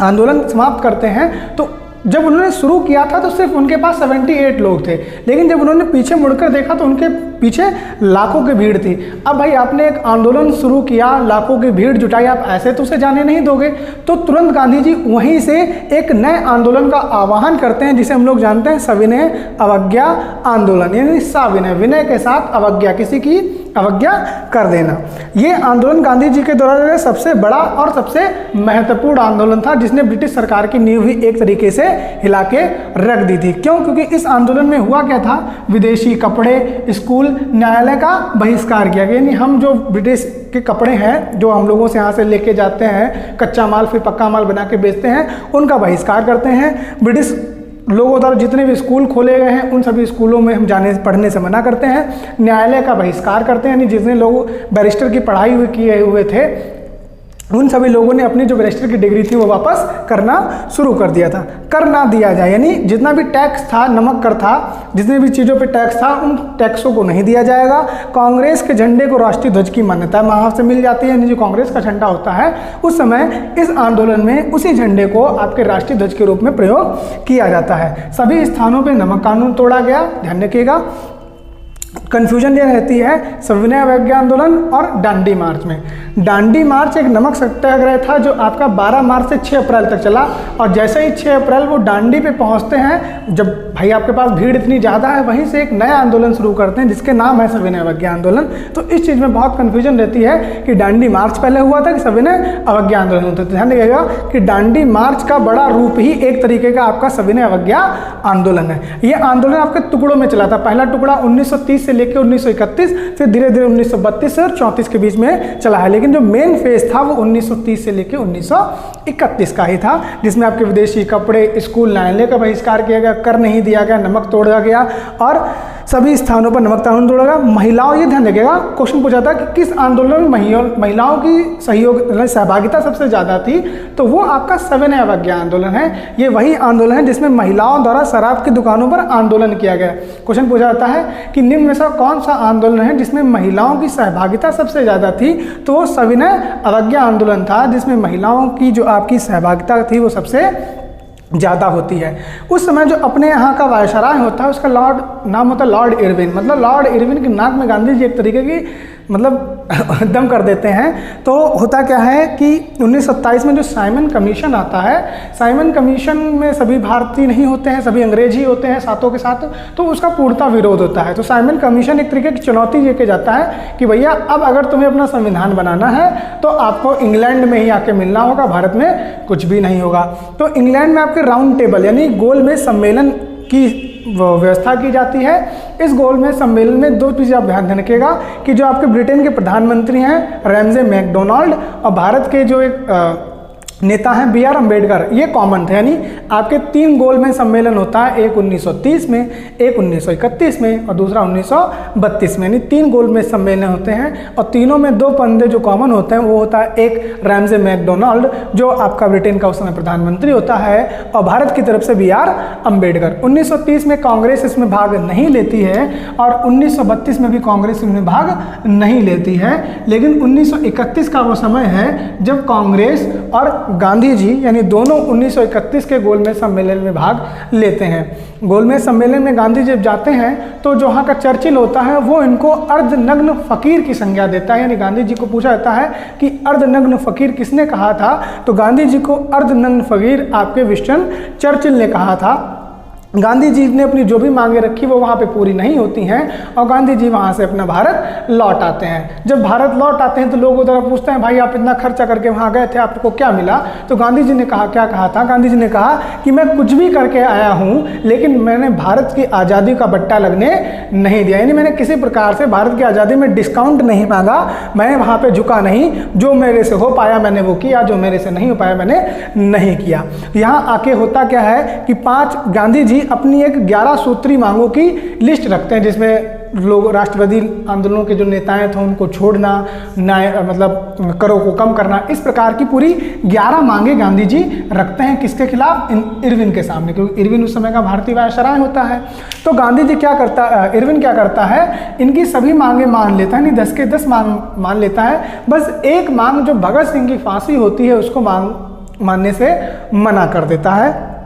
A: आंदोलन समाप्त करते हैं, तो जब उन्होंने शुरू किया था तो सिर्फ उनके पास 78 लोग थे, लेकिन जब उन्होंने पीछे मुड़कर देखा तो उनके पीछे लाखों की भीड़ थी। अब भाई आपने एक आंदोलन शुरू किया, लाखों की भीड़ जुटाई, आप ऐसे तो उसे जाने नहीं दोगे। तो तुरंत गांधी जी वहीं से एक नए आंदोलन का आह्वान करते हैं जिसे हम लोग जानते हैं सविनय अवज्ञा आंदोलन, यानी सविनय, विनय के साथ अवज्ञा, किसी की अवज्ञा कर देना। ये आंदोलन गांधी जी के द्वारा सबसे बड़ा और सबसे महत्वपूर्ण आंदोलन था जिसने ब्रिटिश सरकार की नींव भी एक तरीके से हिला के रख दी थी। क्यों? क्योंकि इस आंदोलन में हुआ क्या था, विदेशी कपड़े, स्कूल, न्यायालय का बहिष्कार किया गया। यानी हम जो ब्रिटिश के कपड़े हैं जो हम लोगों से यहाँ से लेके जाते हैं, कच्चा माल फिर पक्का माल बना के बेचते हैं, उनका बहिष्कार करते हैं। ब्रिटिश लोगों द्वारा जितने भी स्कूल खोले गए हैं उन सभी स्कूलों में हम जाने पढ़ने से मना करते हैं। न्यायालय का बहिष्कार करते हैं, यानी जितने लोग बैरिस्टर की पढ़ाई किए हुए थे उन सभी लोगों ने अपनी जो बैरिस्टर की डिग्री थी वो वापस करना शुरू कर दिया था। कर ना दिया जाए, यानी जितना भी टैक्स था, नमक कर था, जितने भी चीज़ों पे टैक्स था, उन टैक्सों को नहीं दिया जाएगा। कांग्रेस के झंडे को राष्ट्रीय ध्वज की मान्यता वहाँ से मिल जाती है, यानी जो कांग्रेस का झंडा होता है उस समय इस आंदोलन में उसी झंडे को आपके राष्ट्रीय ध्वज के रूप में प्रयोग किया जाता है। सभी स्थानों पर नमक कानून तोड़ा गया, ध्यान रखिएगा। कन्फ्यूजन ये रहती है सविनय अवज्ञा आंदोलन और दांडी मार्च में। दांडी मार्च एक नमक सत्याग्रह था जो आपका 12 मार्च से 6 अप्रैल तक चला, और जैसे ही 6 अप्रैल वो दांडी पे पहुंचते हैं, जब भाई आपके पास भीड़ इतनी ज़्यादा है, वहीं से एक नया आंदोलन शुरू करते हैं जिसके नाम है सविनय अवज्ञा आंदोलन। तो इस चीज़ में बहुत कन्फ्यूजन रहती है कि दांडी मार्च पहले हुआ था कि सविनय अवज्ञा आंदोलन होता है। ध्यान रखिएगा कि दांडी मार्च का बड़ा रूप ही एक तरीके का आपका सविनय अवज्ञा आंदोलन है। ये आंदोलन आपके टुकड़ों में चला था। पहला टुकड़ा 1930 से लेकर 1931, फिर धीरे धीरे 1932 से 34 के बीच में चला है, लेकिन जो मेन फेज था वो 1930 से लेकर 1931 का ही था, जिसमें आपके विदेशी कपड़े, स्कूल न्यायालय का बहिष्कार किया गया, कर नहीं दिया गया, नमक तोड़ा गया और सभी स्थानों पर नमक कानून तोड़ा गया। महिलाओं, ये ध्यान रखिएगा, क्वेश्चन पूछा था कि किस आंदोलन में महिलाओं की सहभागिता सबसे ज़्यादा थी, तो वो आपका सविनय अवज्ञा आंदोलन है। ये वही आंदोलन है जिसमें महिलाओं द्वारा शराब की दुकानों पर आंदोलन किया गया। क्वेश्चन पूछा जाता है कि निम्न में से कौन सा आंदोलन है जिसमें महिलाओं की सहभागिता सबसे ज़्यादा थी, तो वो सविनय अवज्ञा आंदोलन था जिसमें महिलाओं की जो आपकी सहभागिता थी वो सबसे ज़्यादा होती है। उस समय जो अपने यहाँ का वायसराय होता है उसका नाम होता है लॉर्ड इरविन। मतलब लॉर्ड इरविन के नाक में गांधी जी एक तरीके की दम कर देते हैं। तो होता क्या है कि 1927 में जो साइमन कमीशन आता है, साइमन कमीशन में सभी भारतीय नहीं होते हैं, सभी अंग्रेज ही होते हैं साथों के साथ, तो उसका पूर्णता विरोध होता है। तो साइमन कमीशन एक तरीके की चुनौती लेके जाता है कि भैया अब अगर तुम्हें अपना संविधान बनाना है तो आपको इंग्लैंड में ही आके मिलना होगा, भारत में कुछ भी नहीं होगा। तो इंग्लैंड में आपके राउंड टेबल यानी गोल में सम्मेलन की व्यवस्था की जाती है। इस गोल में सम्मेलन में दो चीज़ें आप ध्यान रखिएगा कि जो आपके ब्रिटेन के प्रधानमंत्री हैं रैमजे मैकडोनाल्ड और भारत के जो एक नेता हैं बी आर अम्बेडकर, ये कॉमन थे। यानी आपके 3 गोल में सम्मेलन होता है, एक 1930 में, एक 1931 में और दूसरा 1932 में। यानी 3 गोल में सम्मेलन होते हैं और तीनों में 2 पंदे जो कॉमन होते हैं वो होता है एक रैमजे मैकडोनाल्ड जो आपका ब्रिटेन का उस समय प्रधानमंत्री होता है और भारत की तरफ से बी आर अम्बेडकर। 1930 में कांग्रेस इसमें भाग नहीं लेती है और 1932 में भी कांग्रेस इसमें भाग नहीं लेती है, लेकिन 1931 का वो समय है जब कांग्रेस और गांधी जी यानी दोनों 1931 के गोलमेज सम्मेलन में भाग लेते हैं। गोलमेज सम्मेलन में गांधी जब जाते हैं तो जो वहाँ का चर्चिल होता है वो इनको अर्धनग्न फकीर की संज्ञा देता है। यानी गांधी जी को पूछा जाता है कि अर्धनग्न फकीर किसने कहा था, तो गांधी जी को अर्धनग्न फकीर आपके विंस्टन चर्चिल ने कहा था। गांधी जी ने अपनी जो भी मांगे रखी वो वहाँ पे पूरी नहीं होती हैं और गांधी जी वहाँ से अपना भारत लौट आते हैं। जब भारत लौट आते हैं तो लोग उधर पूछते हैं भाई आप इतना खर्चा करके वहाँ गए थे, आपको क्या मिला? तो गांधी जी ने कहा, क्या कहा था? गांधी जी ने कहा कि मैं कुछ भी करके आया हूँ लेकिन मैंने भारत की आज़ादी का बट्टा लगने नहीं दिया। यानी मैंने किसी प्रकार से भारत की आज़ादी में डिस्काउंट नहीं मांगा, मैंने वहाँ पर झुका नहीं, जो मेरे से हो पाया मैंने वो किया, जो मेरे से नहीं हो पाया मैंने नहीं किया। यहाँ आके होता क्या है कि गांधी जी अपनी एक 11 सूत्री मांगों की लिस्ट रखते हैं जिसमें लोग राष्ट्रवादी आंदोलनों के जो नेताएं थे उनको छोड़ना, मतलब करों को कम करना, इस प्रकार की पूरी 11 मांगे गांधी जी रखते हैं। किसके खिलाफ? इरविन के सामने, क्योंकि इरविन उस समय का भारतीय वायसराय होता है। तो गांधी जी इरविन क्या करता है, इनकी सभी मांगे मान लेता है, यानी 10 के 10 मान लेता है। बस एक मांग जो भगत सिंह की फांसी होती है उसको मानने से मना कर देता है।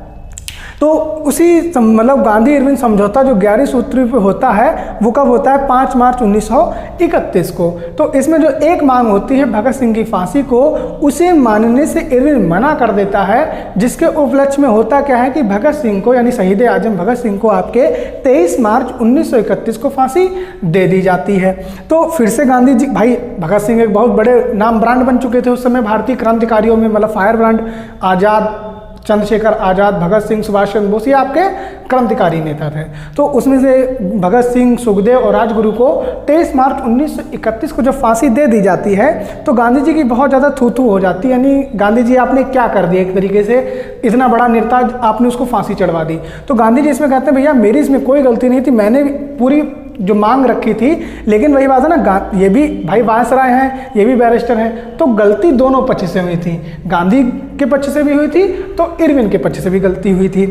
A: तो उसी मतलब गांधी इरविन समझौता जो 11 सूत्री पे होता है वो कब होता है? 5 मार्च 1931 को। तो इसमें जो एक मांग होती है भगत सिंह की फांसी को, उसे मानने से इरविन मना कर देता है, जिसके उपलक्ष्य में होता क्या है कि भगत सिंह को यानी शहीद आजम भगत सिंह को आपके 23 मार्च 1931 को फांसी दे दी जाती है। तो फिर से गांधी जी, भाई भगत सिंह एक बहुत बड़े नाम ब्रांड बन चुके थे उस समय भारतीय क्रांतिकारियों में, मतलब फायर ब्रांड, आज़ाद, चंद्रशेखर आज़ाद, भगत सिंह, सुभाष चंद्र बोस, ये आपके क्रांतिकारी नेता थे। तो उसमें से भगत सिंह, सुखदेव और राजगुरु को 23 मार्च 1931 को जब फांसी दे दी जाती है तो गांधी जी की बहुत ज़्यादा थू-थू हो जाती है। यानी गांधी जी आपने क्या कर दिया, एक तरीके से इतना बड़ा नेता आपने उसको फांसी चढ़वा दी। तो गांधी जी इसमें कहते हैं भैया मेरी इसमें कोई गलती नहीं थी, मैंने पूरी जो मांग रखी थी, लेकिन वही बात है ना, ये भी भाई वायसराय हैं, ये भी बैरिस्टर हैं, तो गलती दोनों पक्ष से हुई थी, गांधी के पक्ष से भी हुई थी तो इरविन के पक्ष से भी गलती हुई थी।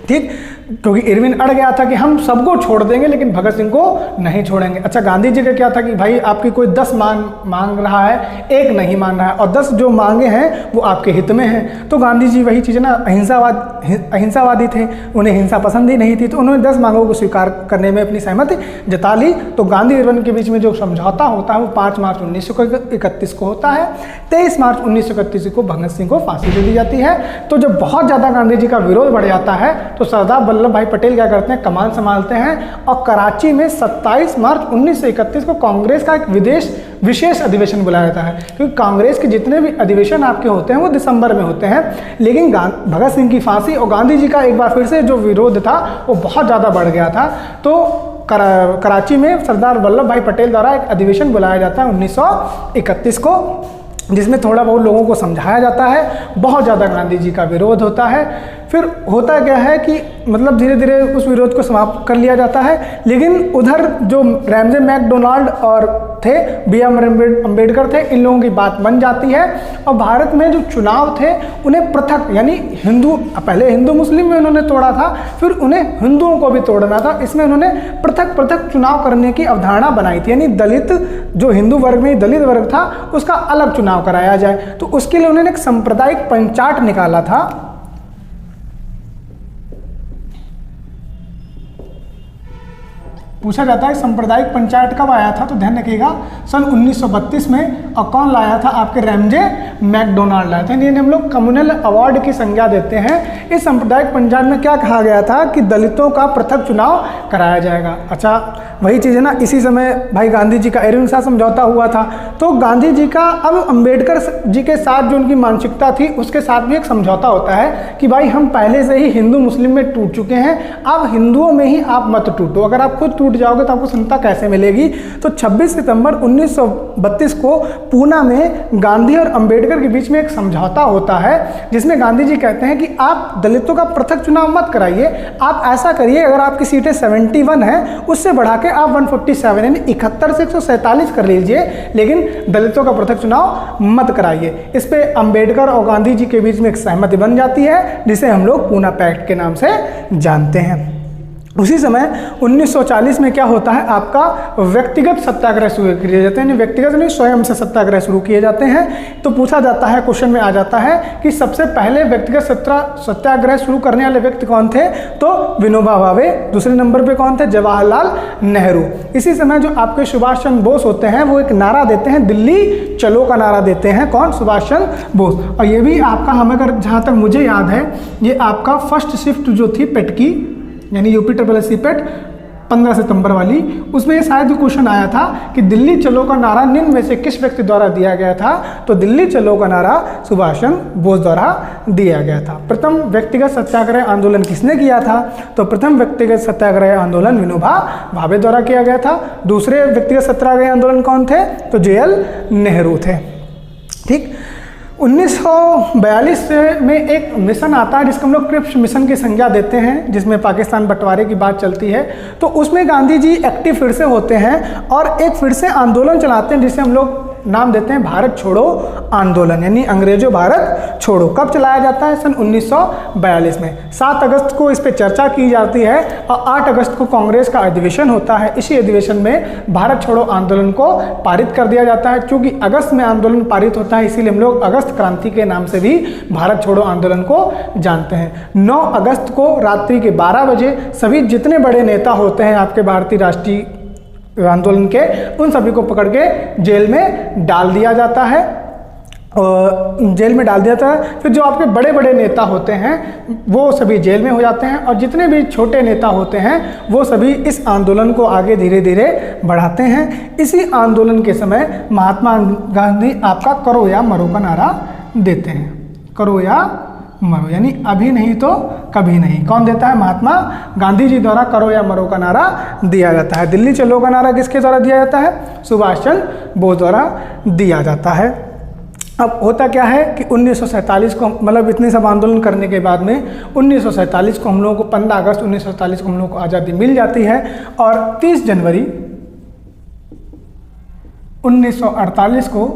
A: ठीक, क्योंकि इरविन अड़ गया था कि हम सबको छोड़ देंगे लेकिन भगत सिंह को नहीं छोड़ेंगे। अच्छा, गांधी जी का क्या था कि भाई आपकी कोई 10 मांग रहा है, एक नहीं मान रहा है, और 10 जो मांगे हैं वो आपके हित में हैं। तो गांधी जी वही चीज़ ना, अहिंसावादी थे, उन्हें हिंसा पसंद ही नहीं थी, तो उन्होंने 10 मांगों को स्वीकार करने में अपनी सहमति जता ली। तो गांधी इरविन के बीच में जो समझौता होता है वो 5 मार्च 1931 को होता है। 23 मार्च 1931 को भगत सिंह को फांसी दे दी जाती है। तो जब बहुत ज़्यादा गांधी जी का विरोध बढ़ जाता है तो सरदार वल्लभ भाई पटेल क्या करते हैं, कमान संभालते हैं और कराची में 27 मार्च 1931 को कांग्रेस का एक विशेष अधिवेशन बुलाया जाता है। क्योंकि कांग्रेस के जितने भी अधिवेशन आपके होते हैं वो दिसंबर में होते हैं, लेकिन भगत सिंह की फांसी और गांधी जी का एक बार फिर से जो विरोध था वो बहुत ज़्यादा बढ़ गया था। तो कराची में सरदार वल्लभ भाई पटेल द्वारा एक अधिवेशन बुलाया जाता है 1931 को, जिसमें थोड़ा बहुत लोगों को समझाया जाता है। बहुत ज़्यादा गांधी जी का विरोध होता है। फिर होता क्या है कि मतलब धीरे धीरे उस विरोध को समाप्त कर लिया जाता है। लेकिन उधर जो रैमजे मैकडोनाल्ड और थे, B.R. अम्बेडकर थे, इन लोगों की बात बन जाती है और भारत में जो चुनाव थे उन्हें पृथक, यानी पहले हिंदू मुस्लिम में उन्होंने तोड़ा था, फिर उन्हें हिंदुओं को भी तोड़ना था। इसमें उन्होंने पृथक पृथक चुनाव करने की अवधारणा बनाई थी, यानी दलित जो हिंदू वर्ग में दलित वर्ग था उसका अलग चुनाव कराया जाए। तो उसके लिए उन्होंने एक सांप्रदायिक पंचाट निकाला था। पूछा जाता है सांप्रदायिक पंचायत कब आया था, तो ध्यान रखिएगा सन 1932 में। और कौन लाया था, आपके रैमजे मैकडोनाल्ड लाया था। इन्हें हम लोग कम्युनल अवार्ड की संज्ञा देते हैं। इस सांप्रदायिक पंचायत में क्या कहा गया था कि दलितों का पृथक चुनाव कराया जाएगा। अच्छा, वही चीज़ है ना, इसी समय भाई गांधी जी का इरविन साथ समझौता हुआ था। तो गांधी जी का अब अम्बेडकर जी के साथ जो उनकी मानसिकता थी उसके साथ भी एक समझौता होता है कि भाई हम पहले से ही हिंदू मुस्लिम में टूट चुके हैं, अब हिंदुओं में ही आप मत टूटो। अगर आप खुद टूट जाओगे तो आपको समता कैसे मिलेगी। तो 26 सितंबर 1932 को पूना में गांधी और अंबेडकर के बीच में एक समझौता होता है, जिसमें गांधी जी कहते हैं कि आप दलितों का पृथक चुनाव मत कराइए, आप ऐसा करिए अगर आपकी सीटें 71 हैं उससे बढ़ा के आप 147 यानी 71 से 147 कर लीजिए, लेकिन दलितों का पृथक चुनाव मत कराइए। इस पे अंबेडकर और गांधी जी के बीच में एक सहमति बन जाती है, जिसे हम लोग पूना पैक्ट के नाम से जानते हैं। उसी समय 1940 में क्या होता है, आपका व्यक्तिगत सत्याग्रह शुरू किए जाते हैं, यानी व्यक्तिगत नहीं स्वयं से सत्याग्रह शुरू किए जाते हैं। तो पूछा जाता है, क्वेश्चन में आ जाता है कि सबसे पहले व्यक्तिगत सत्याग्रह शुरू करने वाले व्यक्ति कौन थे, तो विनोबा भावे। दूसरे नंबर पे कौन थे, जवाहरलाल नेहरू। इसी समय जो आपके सुभाष चंद्र बोस होते हैं वो एक नारा देते हैं, दिल्ली चलो का नारा देते हैं। कौन, सुभाष चंद्र बोस। और ये भी आपका, हमें अगर जहाँ तक मुझे याद है, ये आपका फर्स्ट शिफ्ट जो थी पेट की, यानी यूपी SSC पेट 15 सितंबर वाली, उसमें ये शायद क्वेश्चन आया था कि दिल्ली चलो का नारा निम्न में से किस व्यक्ति द्वारा दिया गया था। तो दिल्ली चलो का नारा सुभाष चंद्र बोस द्वारा दिया गया था। प्रथम व्यक्तिगत सत्याग्रह आंदोलन किसने किया था, तो प्रथम व्यक्तिगत सत्याग्रह आंदोलन विनोबा भावे द्वारा किया गया था। दूसरे व्यक्तिगत सत्याग्रह आंदोलन कौन थे, तो JL नेहरू थे। ठीक, 1942 में एक मिशन आता है जिसको हम लोग क्रिप्स मिशन की संज्ञा देते हैं, जिसमें पाकिस्तान बंटवारे की बात चलती है। तो उसमें गांधी जी एक्टिव फिर से होते हैं और एक फिर से आंदोलन चलाते हैं जिसे हम लोग नाम देते हैं भारत छोड़ो आंदोलन, यानी अंग्रेजों भारत छोड़ो। कब चलाया जाता है, सन 1942 में। 7 अगस्त को इस पर चर्चा की जाती है और 8 अगस्त को कांग्रेस का अधिवेशन होता है। इसी अधिवेशन में भारत छोड़ो आंदोलन को पारित कर दिया जाता है। क्योंकि अगस्त में आंदोलन पारित होता है, इसीलिए हम लोग अगस्त क्रांति के नाम से भी भारत छोड़ो आंदोलन को जानते हैं। 9 अगस्त को रात्रि के 12 बजे सभी जितने बड़े नेता होते हैं आपके भारतीय राष्ट्रीय आंदोलन के, उन सभी को पकड़ के जेल में डाल दिया जाता है। और जेल में डाल दिया था। फिर जो आपके बड़े बड़े नेता होते हैं वो सभी जेल में हो जाते हैं और जितने भी छोटे नेता होते हैं वो सभी इस आंदोलन को आगे धीरे धीरे बढ़ाते हैं। इसी आंदोलन के समय महात्मा गांधी आपका करो या मरो का नारा देते हैं। करो या मरो, यानी अभी नहीं तो कभी नहीं। कौन देता है, महात्मा गांधी जी द्वारा करो या मरो का नारा दिया जाता है। दिल्ली चलो का नारा किसके द्वारा दिया जाता है, सुभाष चंद्र बोस द्वारा दिया जाता है। अब होता क्या है कि 1947 को, मतलब इतने सब आंदोलन करने के बाद में 1947 को हम लोगों को 15 अगस्त 1947 को हम लोगों को आज़ादी मिल जाती है और 30 जनवरी 1948 को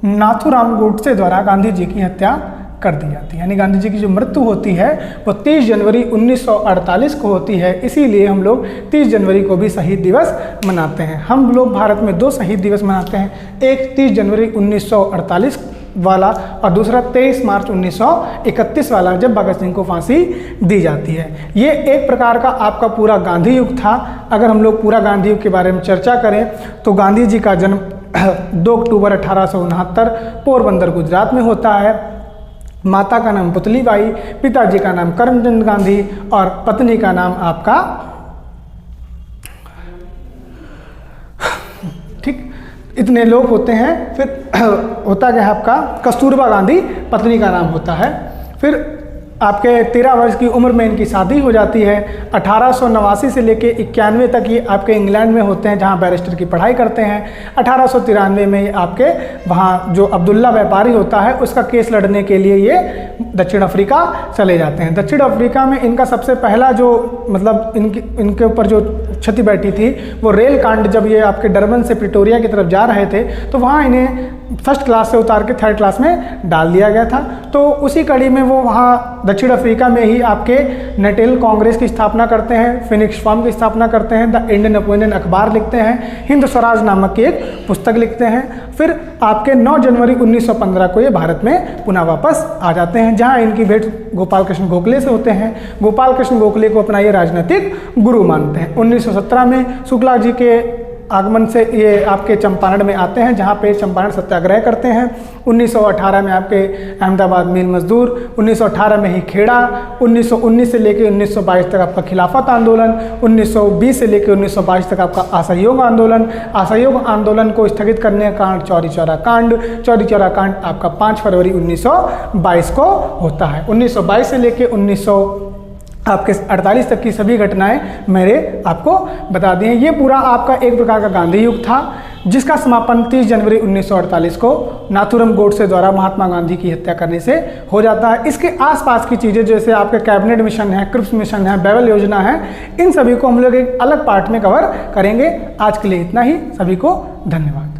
A: नाथूराम गोडसे द्वारा गांधी जी की हत्या कर दी जाती है। यानी गांधी जी की जो मृत्यु होती है वो 30 जनवरी 1948 को होती है, इसीलिए हम लोग 30 जनवरी को भी शहीद दिवस मनाते हैं। हम लोग भारत में 2 शहीद दिवस मनाते हैं, एक 30 जनवरी 1948 वाला और दूसरा 23 मार्च 1931 वाला, जब भगत सिंह को फांसी दी जाती है। ये एक प्रकार का आपका पूरा गांधी युग था। अगर हम लोग पूरा गांधी युग के बारे में चर्चा करें तो गांधी जी का जन्म 2 अक्टूबर 1869 पोरबंदर गुजरात में होता है। माता का नाम पुतलीबाई, पिताजी का नाम करमचंद गांधी और पत्नी का नाम आपका, ठीक, इतने लोग होते हैं। फिर होता क्या है आपका कस्तूरबा गांधी पत्नी का नाम होता है। फिर आपके 13 वर्ष की उम्र में इनकी शादी हो जाती है। 1889 से लेके 91 तक ये आपके इंग्लैंड में होते हैं, जहाँ बैरिस्टर की पढ़ाई करते हैं। 1893 में आपके वहाँ जो अब्दुल्ला व्यापारी होता है उसका केस लड़ने के लिए ये दक्षिण अफ्रीका चले जाते हैं। दक्षिण अफ्रीका में इनका सबसे पहला जो मतलब इनके ऊपर जो क्षति बैठी थी वो रेल कांड, जब ये आपके डरबन से प्रिटोरिया की तरफ जा रहे थे तो वहाँ इन्हें फर्स्ट क्लास से उतार के थर्ड क्लास में डाल दिया गया था। तो उसी कड़ी में वो वहाँ दक्षिण अफ्रीका में ही आपके नेटेल कांग्रेस की स्थापना करते हैं, फिनिक्स फॉर्म की स्थापना करते हैं, द इंडियन ओपिनियन अखबार लिखते हैं, हिंद स्वराज नामक की एक पुस्तक लिखते हैं। फिर आपके 9 जनवरी 1915 को ये भारत में पुनः वापस आ जाते हैं, जहाँ इनकी भेंट गोपाल कृष्ण गोखले से होते हैं। गोपाल कृष्ण गोखले को अपना ये राजनीतिक गुरु मानते हैं। 1917 में शुक्ला जी के आगमन से ये आपके चंपारण में आते हैं, जहाँ पे चंपारण सत्याग्रह करते हैं। 1918 में आपके अहमदाबाद मिल मजदूर, 1918 में ही खेड़ा, 1919 से लेकर 1922 तक आपका खिलाफत आंदोलन, 1920 से लेकर 1922 तक आपका असहयोग आंदोलन। असहयोग आंदोलन को स्थगित करने का कारण चौरी चौरा कांड। चौरी चौरा कांड आपका 5 फरवरी 1922 को होता है। 1922 से लेकर 1948 तक की सभी घटनाएं मैंने आपको बता दी हैं। ये पूरा आपका एक प्रकार का गांधी युग था, जिसका समापन 30 जनवरी 1948 को नाथूराम गोडसे द्वारा महात्मा गांधी की हत्या करने से हो जाता है। इसके आसपास की चीज़ें जैसे आपके कैबिनेट मिशन है, क्रिप्स मिशन है, बेबल योजना है, इन सभी को हम लोग एक अलग पार्ट में कवर करेंगे। आज के लिए इतना ही। सभी को धन्यवाद।